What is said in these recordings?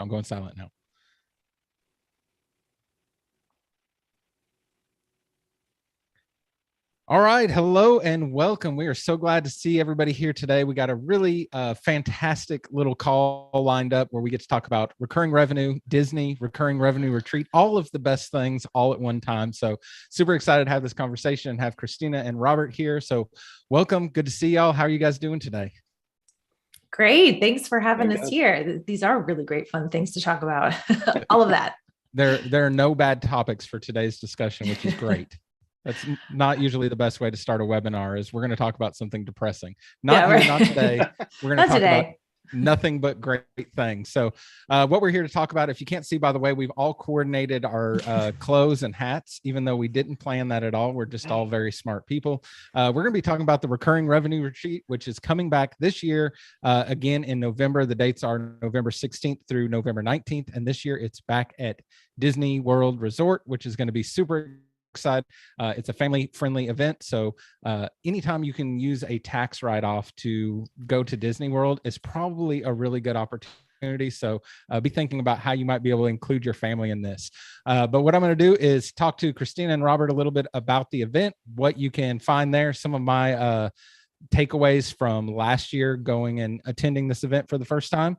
I'm going silent now. All right. Hello and welcome. We are so glad to see everybody here today. We got a really fantastic little call lined up where we get to talk about recurring revenue, Disney, recurring revenue retreat, all of the best things all at one time. So super excited to have this conversation and have Kristina and Robert here. So welcome. Good to see y'all. How are you guys doing today? Great. Thanks for having us here. These are really great, fun things to talk about. All of that. There are no bad topics for today's discussion, which is great. That's not usually the best way to start a webinar. Is we're going to talk about something depressing. Not today. We're going to talk about nothing but great things. So what we're here to talk about, if you can't see, by the way, we've all coordinated our clothes and hats, even though we didn't plan that at all. We're just all very smart people. We're going to be talking about the recurring revenue retreat, which is coming back this year, again in November. The dates are November 16th through November 19th. And this year it's back at Disneyworld Resort, which is going to be super excited. It's a family-friendly event, so anytime you can use a tax write-off to go to Disney World is probably a really good opportunity. So be thinking about how you might be able to include your family in this. But what I'm going to do is talk to Kristina and Robert a little bit about the event, what you can find there, some of my takeaways from last year going and attending this event for the first time.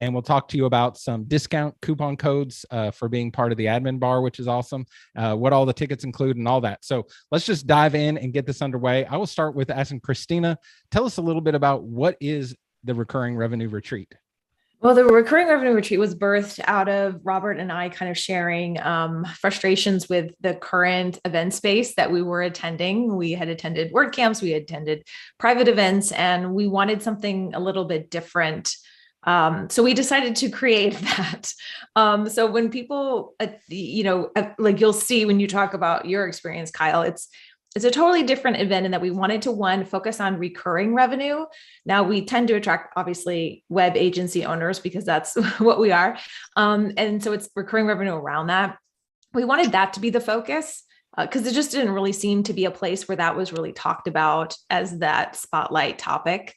And we'll talk to you about some discount coupon codes for being part of the admin bar, which is awesome, what all the tickets include and all that. So let's just dive in and get this underway. I will start with asking Kristina, tell us a little bit about what is the recurring revenue retreat? Well, the recurring revenue retreat was birthed out of Robert and I kind of sharing frustrations with the current event space that we were attending. We had attended WordCamps, we had attended private events, and we wanted something a little bit different. So we decided to create that. So when people, like you'll see when you talk about your experience, Kyle, it's a totally different event in that we wanted to, one, focus on recurring revenue. Now we tend to attract obviously web agency owners because that's what we are. And so it's recurring revenue around that. We wanted that to be the focus because it just didn't really seem to be a place where that was really talked about as that spotlight topic.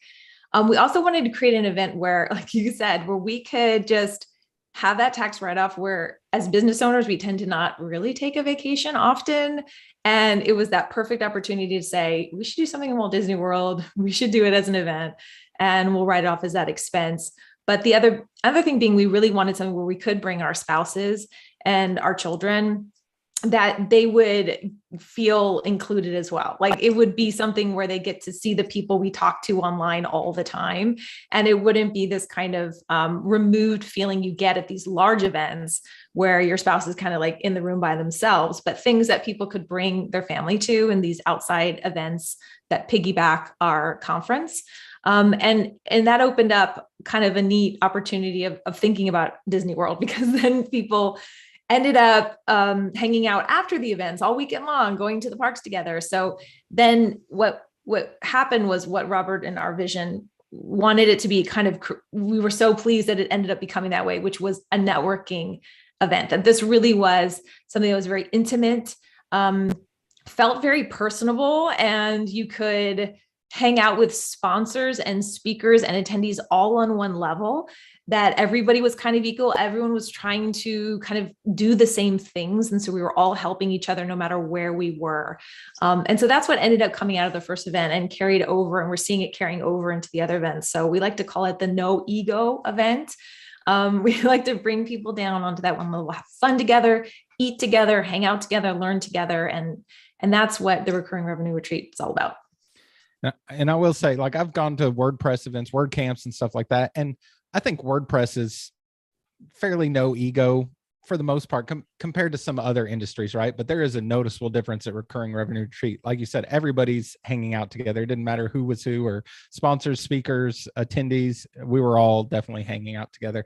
We also wanted to create an event where, like you said, where we could just have that tax write-off where as business owners, we tend to not really take a vacation often. And it was that perfect opportunity to say, we should do something in Walt Disney World. We should do it as an event and we'll write it off as that expense. But the other thing being, we really wanted something where we could bring our spouses and our children, that they would feel included as well. Like it would be something where they get to see the people we talk to online all the time. And it wouldn't be this kind of removed feeling you get at these large events where your spouse is kind of like in the room by themselves, but things that people could bring their family to in these outside events that piggyback our conference. And that opened up kind of a neat opportunity of thinking about Disney World, because then people ended up hanging out after the events all weekend long, going to the parks together. So then what happened was what Robert and our vision wanted it to be kind of, we were so pleased that it ended up becoming that way, which was a networking event. That this really was something that was very intimate, felt very personable, and you could hang out with sponsors and speakers and attendees all on one level, that everybody was kind of equal. Everyone was trying to kind of do the same things. And so we were all helping each other no matter where we were. And so that's what ended up coming out of the first event and carried over. And we're seeing it carrying over into the other events. So we like to call it the no ego event. We like to bring people down onto that one level, have fun together, eat together, hang out together, learn together. And that's what the recurring revenue retreat is all about. And I will say, like, I've gone to WordPress events, WordCamps and stuff like that. And I think WordPress is fairly no ego for the most part compared to some other industries, right? But there is a noticeable difference at recurring revenue retreat. Like you said, everybody's hanging out together. It didn't matter who was who, or sponsors, speakers, attendees. We were all definitely hanging out together.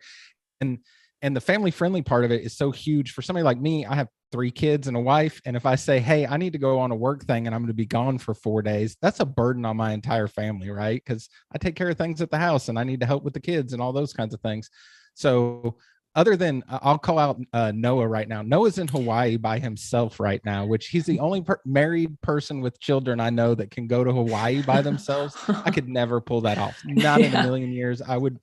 And the family friendly part of it is so huge for somebody like me. I have 3 kids and a wife. And if I say, hey, I need to go on a work thing and I'm going to be gone for 4 days, that's a burden on my entire family, right? Because I take care of things at the house and I need to help with the kids and all those kinds of things. So other than I'll call out Noah right now. Noah's in Hawaii by himself right now, which he's the only married person with children I know that can go to Hawaii by themselves. I could never pull that off. Not in a million years. I would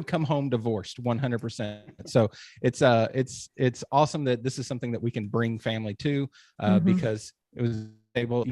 come home divorced 100%. So it's awesome that this is something that we can bring family to, because it was able,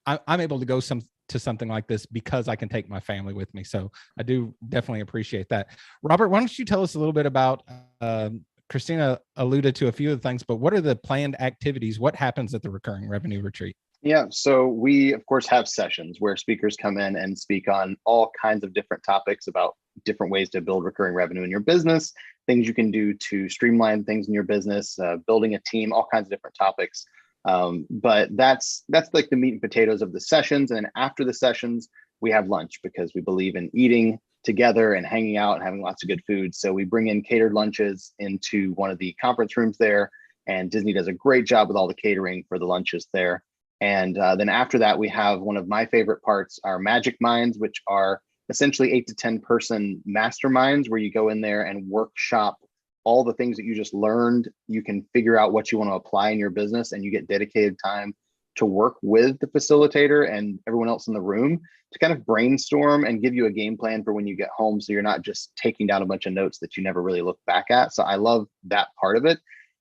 I'm able to go to something like this because I can take my family with me. So I do definitely appreciate that. Robert, why don't you tell us a little bit about, Kristina alluded to a few of the things, but what are the planned activities? What happens at the recurring revenue retreat? Yeah, so we of course have sessions where speakers come in and speak on all kinds of different topics about different ways to build recurring revenue in your business, things you can do to streamline things in your business, building a team, all kinds of different topics. But that's like the meat and potatoes of the sessions. And then after the sessions, we have lunch because we believe in eating together and hanging out and having lots of good food. So we bring in catered lunches into one of the conference rooms there, and Disney does a great job with all the catering for the lunches there. And then after that, we have one of my favorite parts, our magic minds, which are essentially 8 to 10 person masterminds where you go in there and workshop all the things that you just learned. You can figure out what you want to apply in your business, and you get dedicated time to work with the facilitator and everyone else in the room to kind of brainstorm and give you a game plan for when you get home. So you're not just taking down a bunch of notes that you never really look back at. So I love that part of it.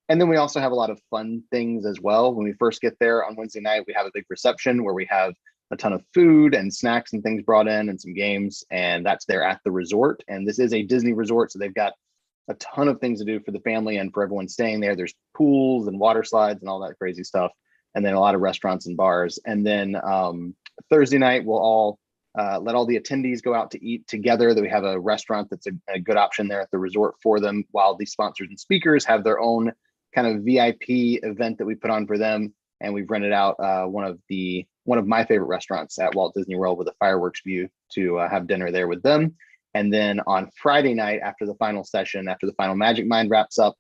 And then we also have a lot of fun things as well. When we first get there on Wednesday night, we have a big reception where we have a ton of food and snacks and things brought in and some games, and that's there at the resort. And this is a Disney resort, so they've got a ton of things to do for the family and for everyone staying there. There's pools and water slides and all that crazy stuff, and then a lot of restaurants and bars. And then Thursday night, we'll all let all the attendees go out to eat together. That we have a restaurant that's a good option there at the resort for them, while the sponsors and speakers have their own kind of VIP event that we put on for them. And we've rented out one of my favorite restaurants at Walt Disney World with a fireworks view to have dinner there with them. And then on Friday night, after the final session, after the final Magic Mind wraps up,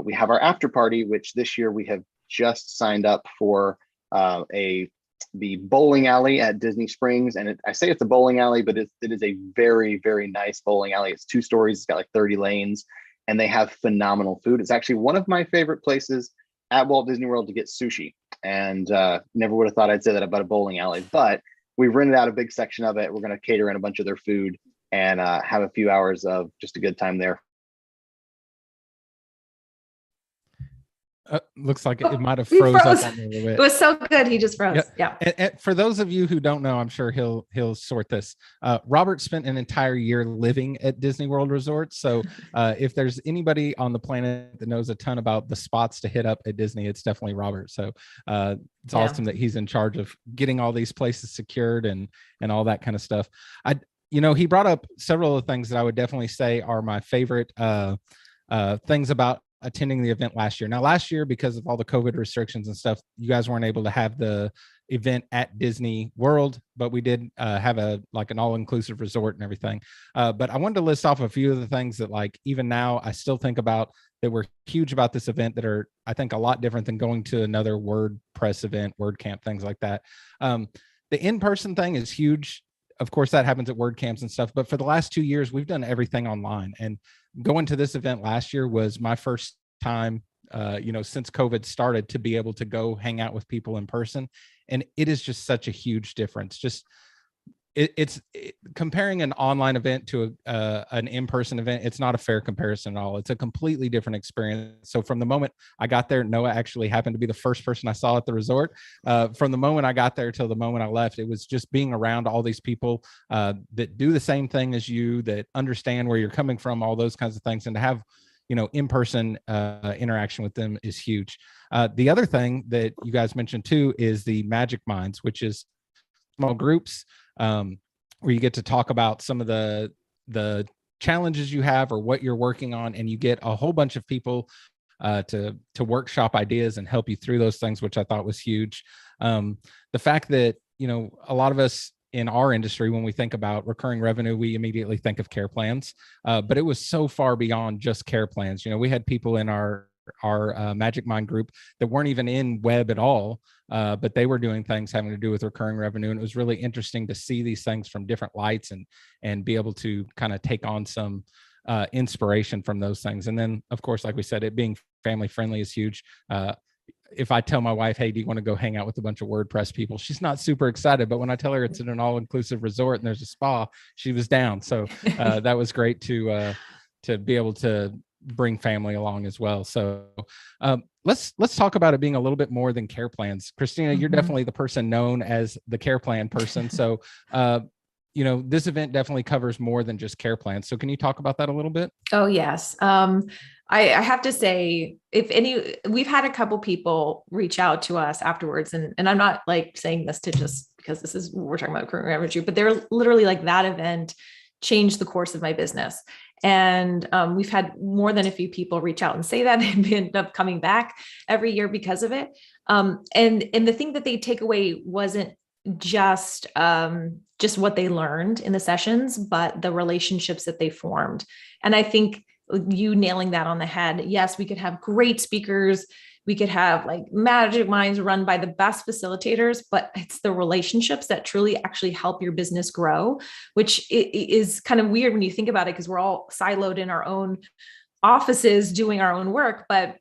we have our after party, which this year we have just signed up for the bowling alley at Disney Springs. And I say it's a bowling alley, but it is a very, very nice bowling alley. It's 2 stories. It's got like 30 lanes, and they have phenomenal food. It's actually one of my favorite places at Walt Disney World to get sushi. And never would have thought I'd say that about a bowling alley, but we've rented out a big section of it. We're going to cater in a bunch of their food and have a few hours of just a good time there. Looks like it might have froze up on me a little bit. It was so good. He just froze. Yeah. And for those of you who don't know, I'm sure he'll sort this. Robert spent an entire year living at Disney World Resort. So if there's anybody on the planet that knows a ton about the spots to hit up at Disney, it's definitely Robert. So it's awesome that he's in charge of getting all these places secured and all that kind of stuff. He brought up several of the things that I would definitely say are my favorite things about attending the event last year. Now, last year, because of all the COVID restrictions and stuff, you guys weren't able to have the event at Disney World, but we did have an all-inclusive resort and everything. But I wanted to list off a few of the things that, like, even now I still think about that were huge about this event that are, I think, a lot different than going to another WordPress event, WordCamp, things like that. The in-person thing is huge. Of course, that happens at WordCamps and stuff, but for the last 2 years, we've done everything online. And going to this event last year was my first time, since COVID started, to be able to go hang out with people in person. And it is just such a huge difference. Just it's comparing an online event to an in-person event. It's not a fair comparison at all. It's a completely different experience. So from the moment I got there, Noah actually happened to be the first person I saw at the resort. From the moment I got there till the moment I left, it was just being around all these people that do the same thing as you, that understand where you're coming from, all those kinds of things. And to have, in-person interaction with them is huge. The other thing that you guys mentioned too is the Magic Minds, which is small groups where you get to talk about some of the challenges you have or what you're working on, and you get a whole bunch of people to workshop ideas and help you through those things, which I thought was huge. The fact that, a lot of us in our industry, when we think about recurring revenue, we immediately think of care plans, but it was so far beyond just care plans. We had people in our Magic Mind group that weren't even in web at all, but they were doing things having to do with recurring revenue. And it was really interesting to see these things from different lights and be able to kind of take on some inspiration from those things. And then, of course, like we said, it being family friendly is huge. If I tell my wife, hey, do you want to go hang out with a bunch of WordPress people? She's not super excited, but when I tell her it's in an all-inclusive resort and there's a spa, she was down. So that was great to be able to bring family along as well. So let's talk about it being a little bit more than care plans. Kristina, you're definitely the person known as the care plan person. So this event definitely covers more than just care plans. So can you talk about that a little bit? Oh, yes. I have to say, we've had a couple people reach out to us afterwards, and I'm not like saying this to just because we're talking about recurring revenue, but they're literally like, that event changed the course of my business. And we've had more than a few people reach out and say that they end up coming back every year because of it. And the thing that they take away wasn't just what they learned in the sessions, but the relationships that they formed. And I think you nailing that on the head. Yes, we could have great speakers. We could have like magic minds run by the best facilitators, but it's the relationships that truly actually help your business grow, which is kind of weird when you think about it, because we're all siloed in our own offices doing our own work. But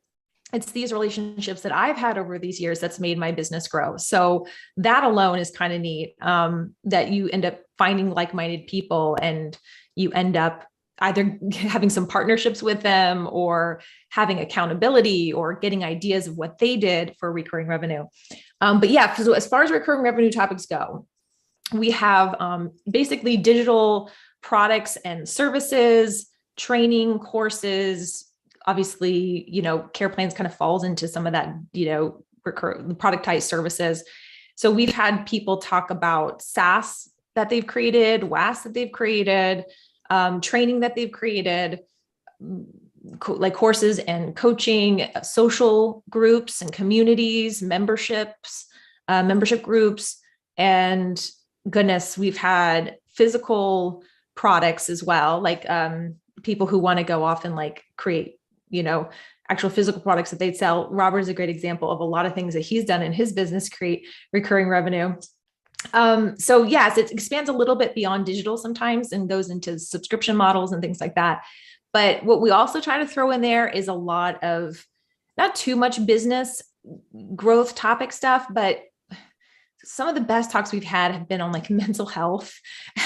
it's these relationships that I've had over these years that's made my business grow. So that alone is kind of neat, that you end up finding like-minded people and you end up either having some partnerships with them or having accountability or getting ideas of what they did for recurring revenue. But yeah, so as far as recurring revenue topics go, we have basically digital products and services, training courses. Obviously, care plans kind of falls into some of that, productized services. So we've had people talk about SaaS that they've created, WAS that they've created, training that they've created, like courses and coaching, social groups and communities, membership groups, and goodness, we've had physical products as well, like people who want to go off and like create, actual physical products that they'd sell. Robert is a great example of a lot of things that he's done in his business, create recurring revenue. So yes, it expands a little bit beyond digital sometimes and goes into subscription models and things like that. But what we also try to throw in there is a lot of not too much business growth topic stuff, but some of the best talks we've had have been on like mental health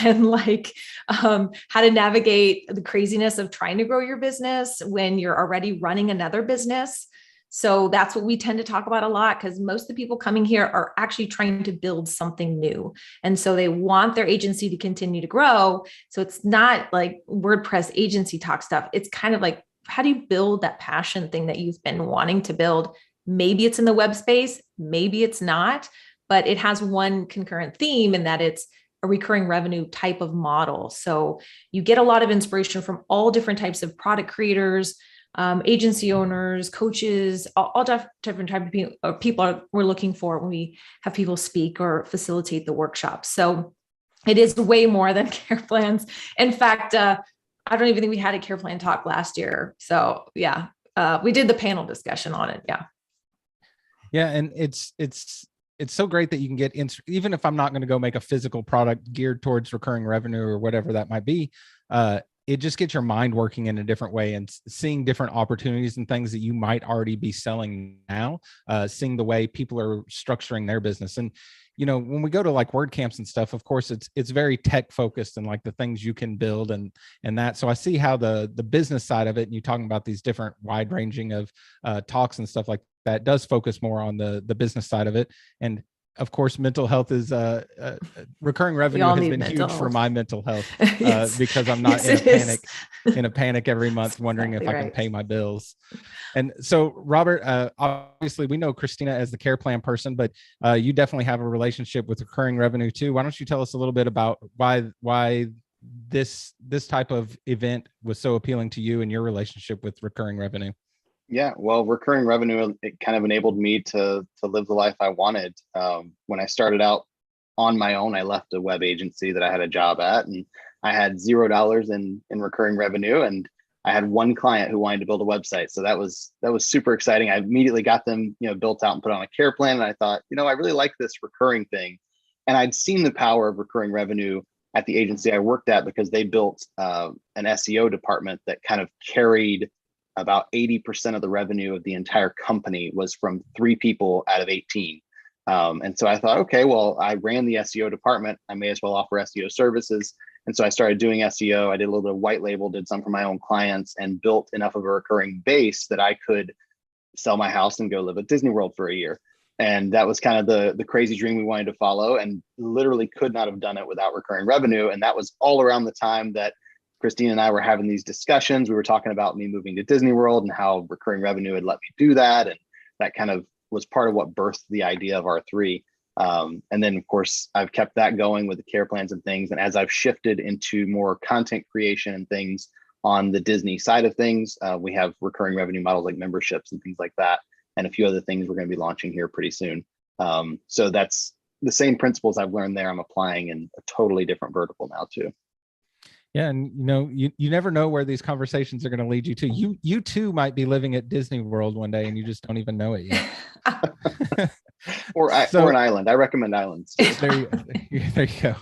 and like how to navigate the craziness of trying to grow your business when you're already running another business. So that's what we tend to talk about a lot, because most of the people coming here are actually trying to build something new. And so they want their agency to continue to grow. So it's not like WordPress agency talk stuff. It's kind of like, how do you build that passion thing that you've been wanting to build? Maybe it's in the web space, maybe it's not, but it has one concurrent theme in that it's a recurring revenue type of model. So you get a lot of inspiration from all different types of product creators, agency owners, coaches, all different type of people we're looking for when we have people speak or facilitate the workshop. So it is way more than care plans. In fact, I don't even think we had a care plan talk last year. So yeah, we did the panel discussion on it. Yeah. Yeah. And it's so great that you can get in, even if I'm not going to go make a physical product geared towards recurring revenue or whatever that might be, it just gets your mind working in a different way and seeing different opportunities and things that you might already be selling now, seeing the way people are structuring their business. And, when we go to like WordCamps and stuff, of course, it's very tech focused and like the things you can build and that. So I see how the business side of it, and you talking about these different wide ranging of talks and stuff like that does focus more on the business side of it. And of course, mental health is recurring revenue has been huge for my mental health yes. Because I'm not in a panic every month, wondering if I can pay my bills. And so, Robert, obviously we know Kristina as the care plan person, but you definitely have a relationship with recurring revenue too. Why don't you tell us a little bit about why this type of event was so appealing to you and your relationship with recurring revenue? Yeah, well, recurring revenue, it kind of enabled me to live the life I wanted. When I started out on my own, I left a web agency that I had a job at, and I had $0 in recurring revenue, and I had one client who wanted to build a website. So that was super exciting. I immediately got them, built out and put on a care plan. And I thought, I really like this recurring thing. And I'd seen the power of recurring revenue at the agency I worked at because they built an SEO department that kind of carried about 80% of the revenue of the entire company was from 3 people out of 18. And so I thought, okay, well, I ran the SEO department. I may as well offer SEO services. And so I started doing SEO. I did a little bit of white label, did some for my own clients, and built enough of a recurring base that I could sell my house and go live at Disney World for a year. And that was kind of the crazy dream we wanted to follow, and literally could not have done it without recurring revenue. And that was all around the time that Kristina and I were having these discussions. We were talking about me moving to Disney World and how recurring revenue had let me do that. And that kind of was part of what birthed the idea of R3. And then, of course, I've kept that going with the care plans and things. And as I've shifted into more content creation and things on the Disney side of things, we have recurring revenue models like memberships and things like that, and a few other things we're going to be launching here pretty soon. So that's the same principles I've learned there. I'm applying in a totally different vertical now too. Yeah, and you never know where these conversations are going to lead you to. You too might be living at Disney World one day, and you just don't even know it yet. or an island. I recommend islands. There you go.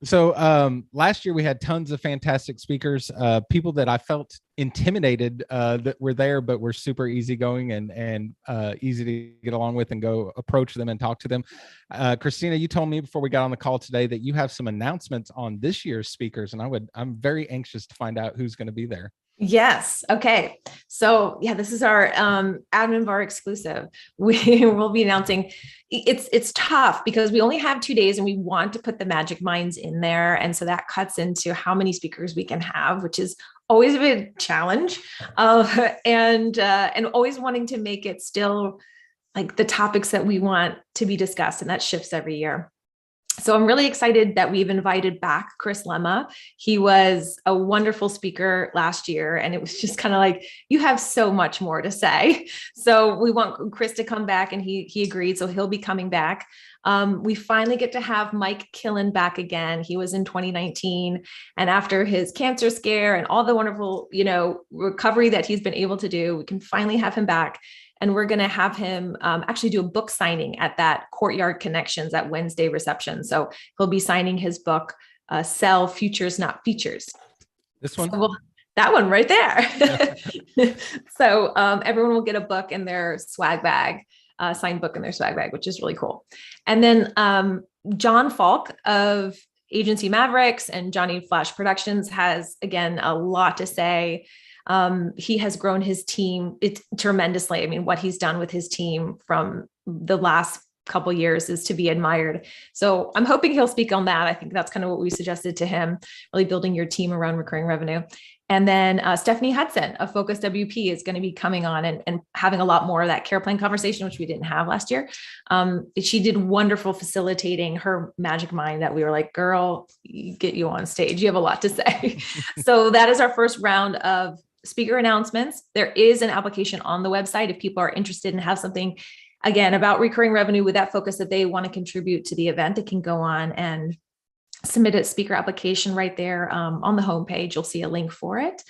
So last year we had tons of fantastic speakers, people that I felt intimidated that were there, but were super easygoing and easy to get along with and go approach them and talk to them. Kristina, you told me before we got on the call today that you have some announcements on this year's speakers, and I'm very anxious to find out who's going to be there. Yes. Okay. So yeah, this is our admin bar exclusive. We will be announcing. It's tough because we only have 2 days and we want to put the magic minds in there. And so that cuts into how many speakers we can have, which is always a big challenge. And always wanting to make it still like the topics that we want to be discussed. And that shifts every year. So I'm really excited that we've invited back Chris Lemma. He was a wonderful speaker last year, and it was just kind of like, you have so much more to say. So we want Chris to come back, and he agreed. So he'll be coming back. We finally get to have Mike Killen back again. He was in 2019. And after his cancer scare and all the wonderful, recovery that he's been able to do, we can finally have him back. And we're going to have him actually do a book signing at that Courtyard Connections at Wednesday reception. So he'll be signing his book, Sell Futures, Not Features. This one? So that one right there. So everyone will get a book in their swag bag, signed book in their swag bag, which is really cool. And then John Falk of Agency Mavericks and Johnny Flash Productions has, again, a lot to say. He has grown his team tremendously. I mean, what he's done with his team from the last couple of years is to be admired. So I'm hoping he'll speak on that. I think that's kind of what we suggested to him, really building your team around recurring revenue. And then Stephanie Hudson of Focus WP is going to be coming on and having a lot more of that care plan conversation, which we didn't have last year. She did wonderful facilitating her magic mind that we were like, girl, get you on stage. You have a lot to say. So that is our first round of speaker announcements. There is an application on the website if people are interested and have something, again, about recurring revenue with that focus that they want to contribute to the event. They can go on and submit a speaker application right there on the homepage. You'll see a link for it.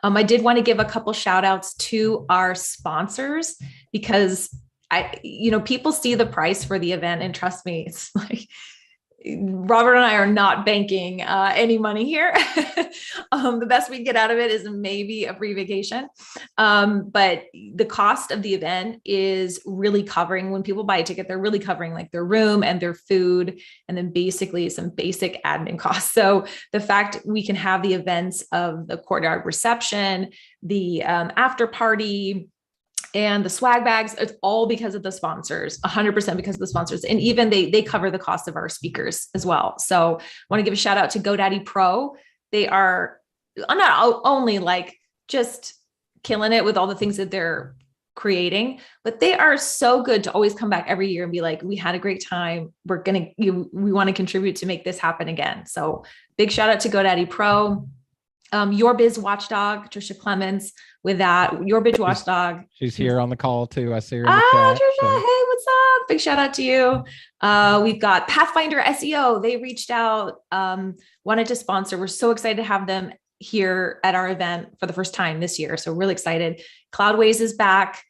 I did want to give a couple shout outs to our sponsors because people see the price for the event, and trust me, it's like, Robert and I are not banking any money here. The best we get out of it is maybe a free vacation. But the cost of the event is really covering, when people buy a ticket, they're really covering like their room and their food, and then basically some basic admin costs. So the fact we can have the events of the Courtyard reception, the after party, and the swag bags, it's all because of the sponsors, 100% because of the sponsors. And even they cover the cost of our speakers as well. So I want to give a shout out to GoDaddy Pro. They are not only like just killing it with all the things that they're creating, but they are so good to always come back every year and be like, we had a great time. We want to contribute to make this happen again. So big shout out to GoDaddy Pro. Your Biz Watchdog, Trisha Clemens, with that. Your Biz Watchdog. She's here on the call too. I see her in the chat. Trisha, so. Hey, what's up? Big shout out to you. We've got Pathfinder SEO. They reached out, wanted to sponsor. We're so excited to have them here at our event for the first time this year. So really excited. Cloudways is back.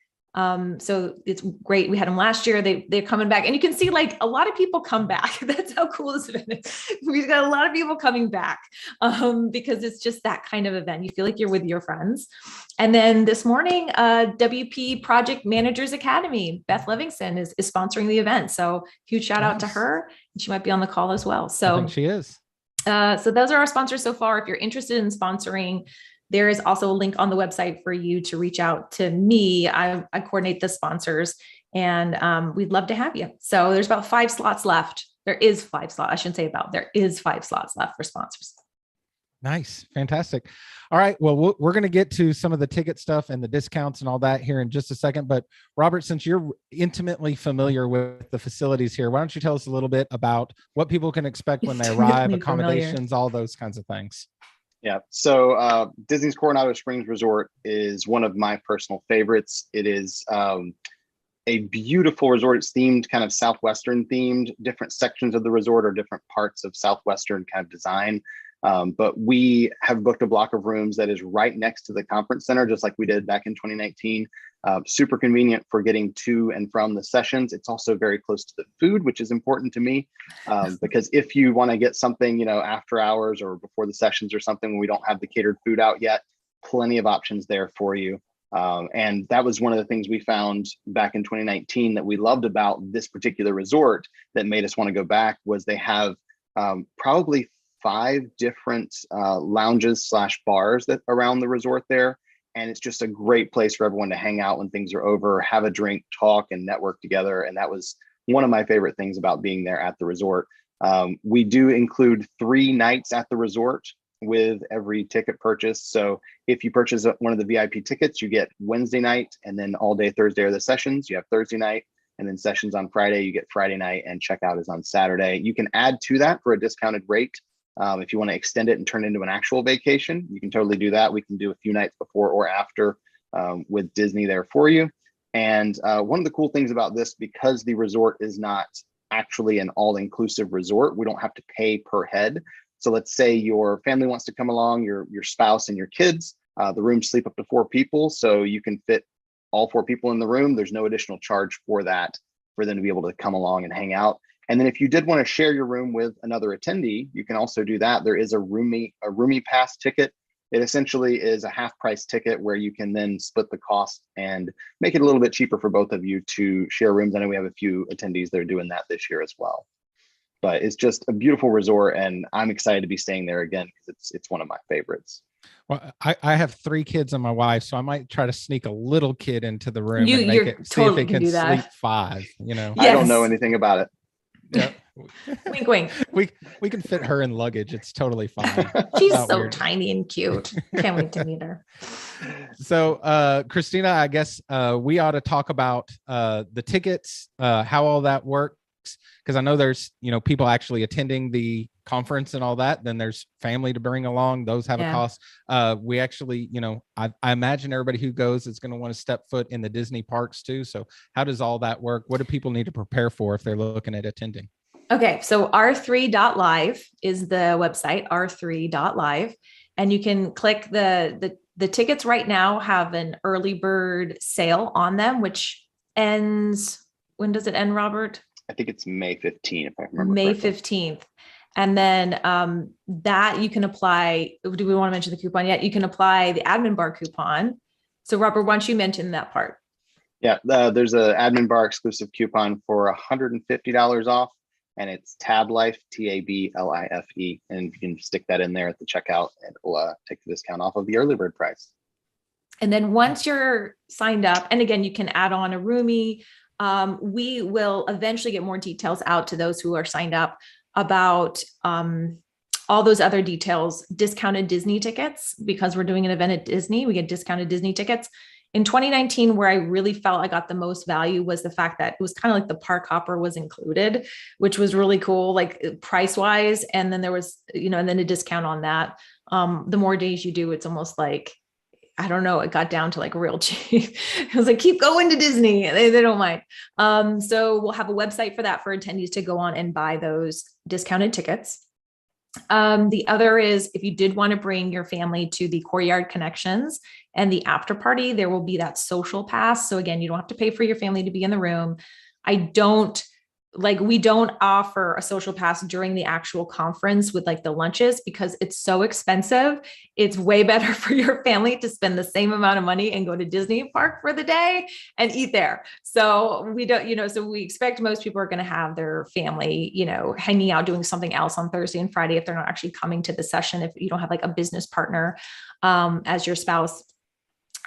So it's great. We had them last year. They're coming back, and you can see like a lot of people come back. That's how cool this event is. We've got a lot of people coming back because it's just that kind of event. You feel like you're with your friends. And then this morning, WP Project Managers Academy, Beth Livingston is sponsoring the event. So huge shout out to her. She might be on the call as well. So I think she is. So those are our sponsors so far. If you're interested in sponsoring, there is also a link on the website for you to reach out to me. I coordinate the sponsors, and we'd love to have you. So there's about 5 slots left. There is 5 slots. I shouldn't say about. There is 5 slots left for sponsors. Nice. Fantastic. All right. Well, we're going to get to some of the ticket stuff and the discounts and all that here in just a second. But Robert, since you're intimately familiar with the facilities here, why don't you tell us a little bit about what people can expect when they arrive, accommodations, all those kinds of things. Yeah. So Disney's Coronado Springs Resort is one of my personal favorites. It is a beautiful resort. It's themed kind of Southwestern themed. Different sections of the resort are different parts of Southwestern kind of design. But we have booked a block of rooms that is right next to the conference center, just like we did back in 2019. Super convenient for getting to and from the sessions. It's also very close to the food, which is important to me, because if you want to get something, after hours or before the sessions or something when we don't have the catered food out yet, plenty of options there for you. And that was one of the things we found back in 2019 that we loved about this particular resort that made us want to go back was they have probably 5 different lounges / bars that around the resort there. And it's just a great place for everyone to hang out when things are over, have a drink, talk, and network together. And that was one of my favorite things about being there at the resort. We do include 3 nights at the resort with every ticket purchase. So if you purchase one of the VIP tickets, you get Wednesday night, and then all day Thursday are the sessions. You have Thursday night, and then sessions on Friday. You get Friday night, and checkout is on Saturday. You can add to that for a discounted rate. If you want to extend it and turn it into an actual vacation, you can totally do that. We can do a few nights before or after with Disney there for you. And one of the cool things about this, because the resort is not actually an all-inclusive resort, we don't have to pay per head. So let's say your family wants to come along, your spouse and your kids, the rooms sleep up to 4 people. So you can fit all 4 people in the room. There's no additional charge for that, for them to be able to come along and hang out. And then if you did want to share your room with another attendee, you can also do that. There is a roomie pass ticket. It essentially is a half price ticket where you can then split the cost and make it a little bit cheaper for both of you to share rooms. I know we have a few attendees that are doing that this year as well. But it's just a beautiful resort, and I'm excited to be staying there again because it's one of my favorites. Well, I have 3 kids and my wife, so I might try to sneak a little kid into the room and make it see if it can sleep 5. Yes. I don't know anything about it. Yeah. Wink, wink. We can fit her in luggage. It's totally fine. She's so weird. Tiny and cute. Can't wait to meet her. So, Kristina, I guess we ought to talk about the tickets, how all that works, because I know there's people actually attending the conference and all that. Then there's family to bring along; those have a cost. We actually, I imagine everybody who goes is going to want to step foot in the Disney parks too. So, how does all that work? What do people need to prepare for if they're looking at attending? Okay, so r3.live is the website, r3.live, and you can click the tickets right now have an early bird sale on them, which ends, when does it end, Robert? I think it's May 15th, if I remember May correctly. 15th. And then that you can apply. Do we want to mention the coupon yet? You can apply the admin bar coupon. So Robert, why don't you mention that part? Yeah, there's an admin bar exclusive coupon for $150 off. And it's TABLIFE, TABLIFE. And you can stick that in there at the checkout, and it will take the discount off of the early bird price. And then once you're signed up, and again, you can add on a roomie. We will eventually get more details out to those who are signed up about all those other details, discounted Disney tickets, because we're doing an event at Disney. We get discounted Disney tickets. In 2019, where I really felt I got the most value was the fact that it was kind of like the park hopper was included, which was really cool, like price wise. And then there was, and then a discount on that. The more days you do, it's almost like, I don't know, it got down to like real cheap. It was like, keep going to Disney. They don't mind. So we'll have a website for that for attendees to go on and buy those discounted tickets. The other is if you did want to bring your family to the Courtyard Connections and the after party, there will be that social pass. So again, you don't have to pay for your family to be in the room. We don't offer a social pass during the actual conference with like the lunches because it's so expensive. It's way better for your family to spend the same amount of money and go to Disney Park for the day and eat there. So we don't, so we expect most people are going to have their family, hanging out, doing something else on Thursday and Friday if they're not actually coming to the session, if you don't have like a business partner as your spouse.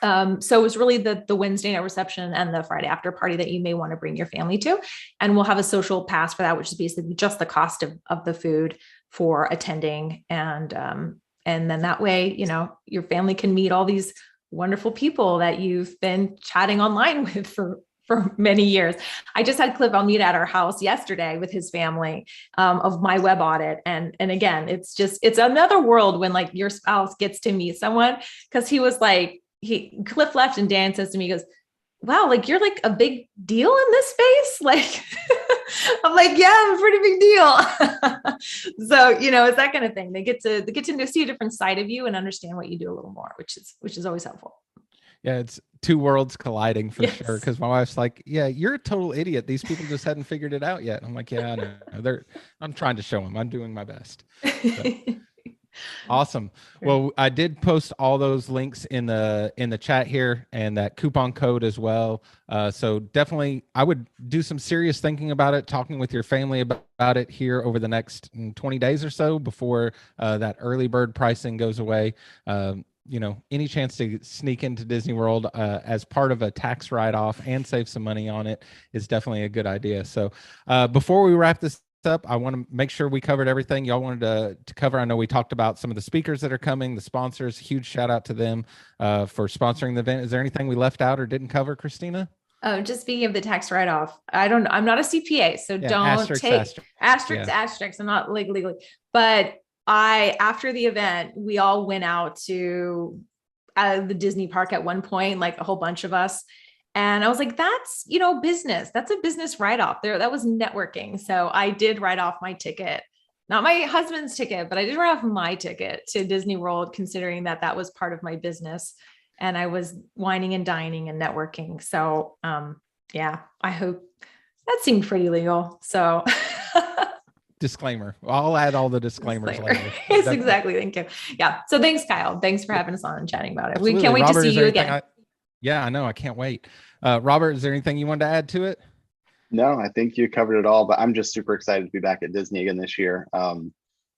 So it was really the Wednesday night reception and the Friday after party that you may want to bring your family to. And we'll have a social pass for that, which is basically just the cost of the food for attending. And then that way, your family can meet all these wonderful people that you've been chatting online with for many years. I just had Cliff Almeida at our house yesterday with his family of my web audit. And again, it's another world when like your spouse gets to meet someone, because he was like, Cliff left and Dan says to me, he goes, wow, like you're like a big deal in this space. Like, I'm like, yeah, I'm a pretty big deal. So, it's that kind of thing. They get to see a different side of you and understand what you do a little more, which is always helpful. Yeah. It's two worlds colliding for sure. Cause my wife's like, yeah, you're a total idiot. These people just hadn't figured it out yet. I'm like, yeah, I know. I'm trying to show them I'm doing my best. So. Awesome. Well, I did post all those links in the chat here and that coupon code as well. So definitely I would do some serious thinking about it, talking with your family about it here over the next 20 days or so before that early bird pricing goes away. Any chance to sneak into Disney World as part of a tax write-off and save some money on it is definitely a good idea. So before we wrap this up, I want to make sure we covered everything y'all wanted to cover. I know we talked about some of the speakers that are coming, the sponsors. Huge shout out to them for sponsoring the event. Is there anything we left out or didn't cover, Kristina? Oh, just speaking of the tax write-off, I'm not a CPA, so don't take asterisks. I'm not legally, but after the event, we all went out to the Disney park at one point, like a whole bunch of us. And I was like, that's, business. That's a business write-off there. That was networking. So I did write off my ticket, not my husband's ticket, but I did write off my ticket to Disney World, considering that was part of my business. And I was wining and dining and networking. So I hope that seemed pretty legal. So disclaimer. I'll add all the disclaimers later. Yes, exactly. Thank you. Yeah. So thanks, Kyle. Thanks for having us on and chatting about it. Absolutely. We can't wait to see you again. Yeah, I know. I can't wait. Robert, is there anything you wanted to add to it? No, I think you covered it all, but I'm just super excited to be back at Disney again this year. I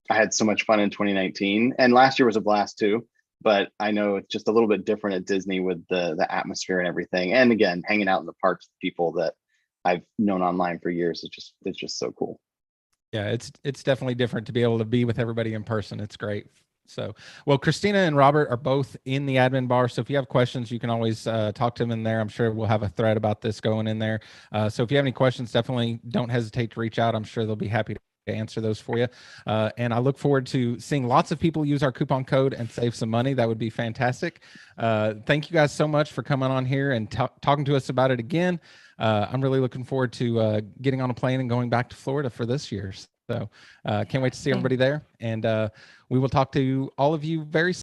had so much fun in 2019 and last year was a blast too, but I know it's just a little bit different at Disney with the atmosphere and everything. And again, hanging out in the parks with people that I've known online for years. It's just so cool. Yeah, it's definitely different to be able to be with everybody in person. It's great. So, well, Kristina and Robert are both in the admin bar. So if you have questions, you can always talk to them in there. I'm sure we'll have a thread about this going in there. So if you have any questions, definitely don't hesitate to reach out. I'm sure they'll be happy to answer those for you. And I look forward to seeing lots of people use our coupon code and save some money. That would be fantastic. Thank you guys so much for coming on here and talking to us about it again. I'm really looking forward to getting on a plane and going back to Florida for this year. So can't wait to see everybody there. And we will talk to all of you very soon.